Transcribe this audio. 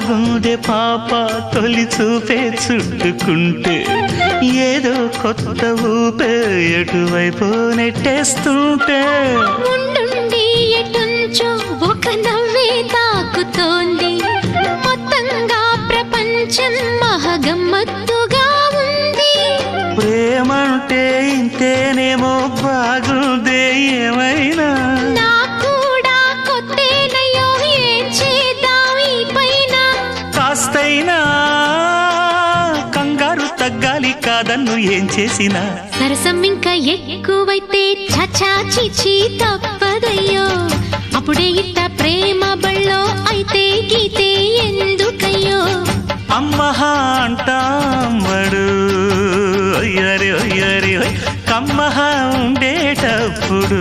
గుండె పాప తొలి చూపే చుట్టుకుంటే ఏదో కొత్త ఊపే ఎటువైపు నెట్టేస్తుంటే ఉండుండి ఎటుంచో ఒక నవ్వే తాకుతోంది మొత్తంగా ప్రపంచం మహగమ్మత్తుగా ఉంది ప్రేమంటే ఇంతేనేమో బాగుందే ఏమైనా నాకు కూడా కొత్తేనయ్యో ఏం చేద్దాం ఈ పైన కాస్తైనా కంగారు తగ్గాలి కాదన్ను ఏం చేసినా సరసం ఇంకా ఎక్కువైతే చచా చిచి తప్పదయ్యో అప్పుడే ఇట్ట ప్రేమ బళ్ళో అయితే గీతే ఎందుకయ్యో అమ్మహా అంటామడు అయ్యరే అయ్యరే కమ్మహా ఉండేటప్పుడు